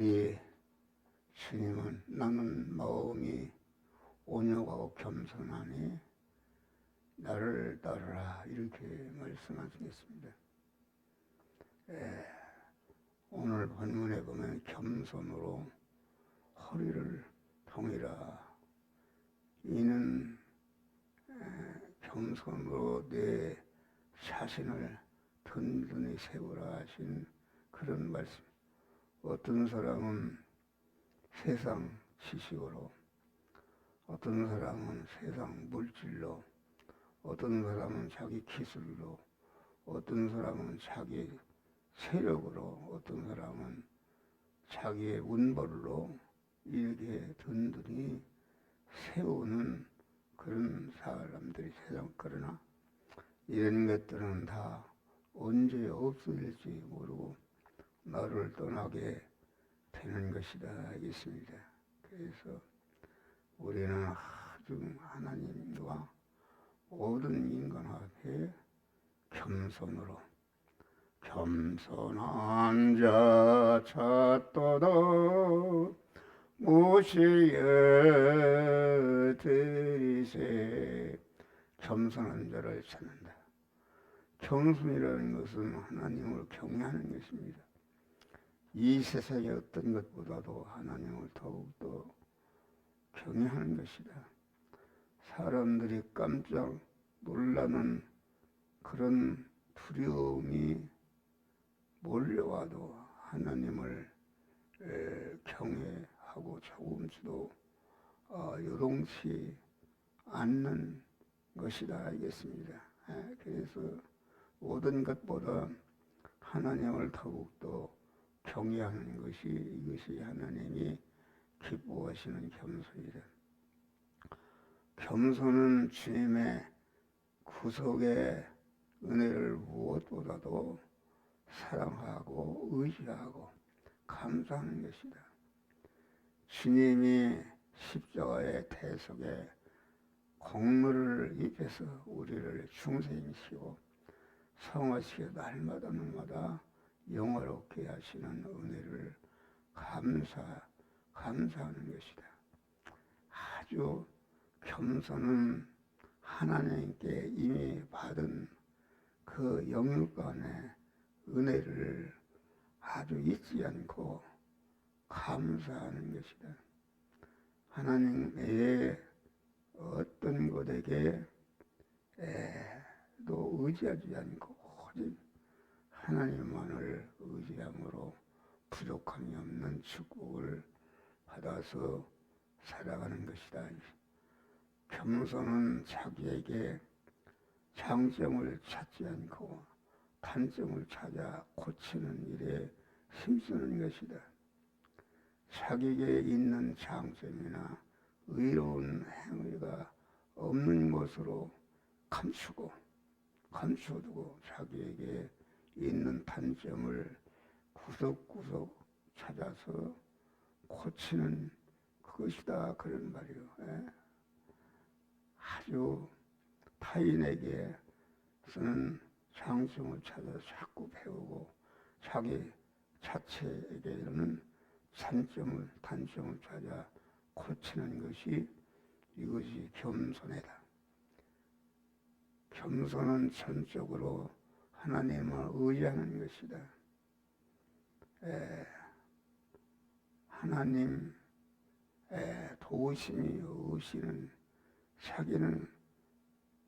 이 주님은 나는 마음이 온유하고 겸손하니 나를 따르라 이렇게 말씀하시겠습니다. 오늘 본문에 보면 겸손으로 허리를 동이라. 이는 겸손으로 내 자신을 든든히 세우라 하신 그런 말씀. 어떤 사람은 세상 지식으로, 어떤 사람은 세상 물질로, 어떤 사람은 자기 기술로, 어떤 사람은 자기 세력으로, 어떤 사람은 자기의 운벌로 이렇게 든든히 세우는 그런 사람들이 세상. 그러나 이런 것들은 다 언제 없어질지 모르고 나를 떠나게 되는 것이다 있습니다. 그래서 우리는 아주 하나님과 모든 인간 앞에 겸손으로, 겸손한 자 찾도다 모시여 드리세. 겸손한 자를 찾는다. 겸손이라는 것은 하나님을 경외하는 것입니다. 이 세상의 어떤 것보다도 하나님을 더욱더 경외하는 것이다. 사람들이 깜짝 놀라는 그런 두려움이 몰려와도 하나님을 경외하고 조금씩도 요동치 않는 것이다 알겠습니다. 그래서 모든 것보다 하나님을 더욱더 경외하는 것이, 이것이 하나님이 기뻐하시는 겸손이다. 겸손은 주님의 구속의 은혜를 무엇보다도 사랑하고 의지하고 감사하는 것이다. 주님이 십자가의 대속에 공로를 입혀서 우리를 중생시키고 성화시켜 날마다 영화롭게 하시는 은혜를 감사하는 것이다. 아주 겸손은 하나님께 이미 받은 그 영육간의 은혜를 아주 잊지 않고 감사하는 것이다. 하나님의 어떤 것에게 또 의지하지 않고 오직 하나님만을 의지함으로 부족함이 없는 축복을 받아서 살아가는 것이다. 겸손은 자기에게 장점을 찾지 않고 단점을 찾아 고치는 일에 힘쓰는 것이다. 자기에게 있는 장점이나 의로운 행위가 없는 것으로 감추어두고 자기에게 있는 단점을 구석구석 찾아서 고치는 그것이다 그런 말이요. 아주 타인에게 쓰는 장점을 찾아서 자꾸 배우고 자기 자체에게는 단점을 찾아 고치는 것이, 이것이 겸손이다. 겸손은 전적으로 하나님을 의지하는 것이다. 하나님 도우심이 없이는 자기는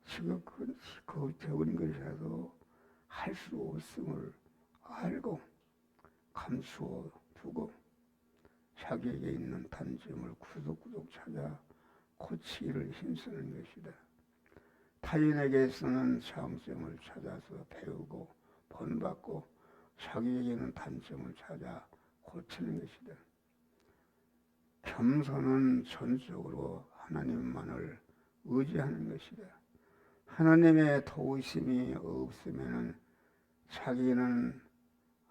지극히 적은 것이라도 할 수 없음을 알고 감추어 두고 자기에게 있는 단점을 구석구석 찾아 고치기를 힘쓰는 것이다. 타인에게 쓰는 장점을 찾아서 배우고 본받고 자기에게는 단점을 찾아 고치는 것이다. 겸손은 전적으로 하나님만을 의지하는 것이다. 하나님의 도우심이 없으면 자기는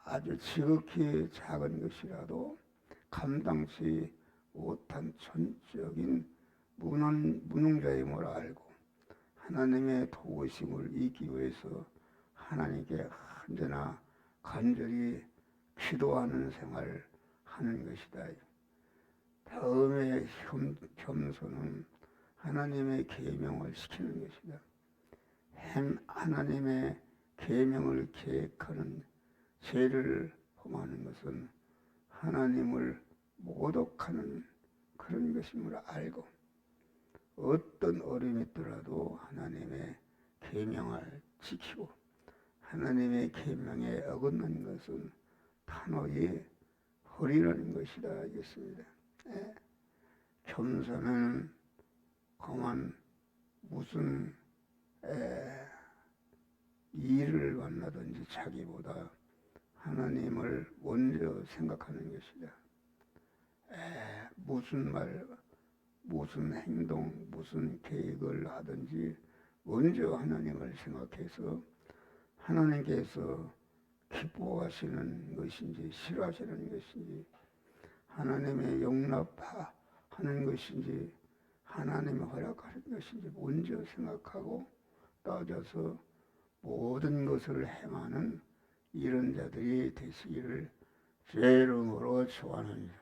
아주 지극히 작은 것이라도 감당치 못한 전적인 무능자임을 알고 하나님의 도우심을 잊기 위해서 하나님께 언제나 간절히 기도하는 생활, 하는 것이다. 다음에 겸손은 하나님의 계명을 지키는 것이다. 하나님의 계명을 계획하는 죄를 범하는 것은 하나님을 모독하는 그런 것임을 알고 어떤 어려움이 있더라도 하나님의 계명을 지키고 하나님의 계명에 어긋난 것은 단호히 버리라는 것이다 하겠습니다. 겸손은 그만 무슨 일을 만나든지 자기보다 하나님을 먼저 생각하는 것이다. 무슨 말, 무슨 행동, 무슨 계획을 하든지 먼저 하나님을 생각해서 하나님께서 기뻐하시는 것인지 싫어하시는 것인지 하나님의 용납하는 것인지 하나님의 허락하는 것인지 먼저 생각하고 따져서 모든 것을 행하는 이런 자들이 되시기를 주의 이름으로 축원합니다.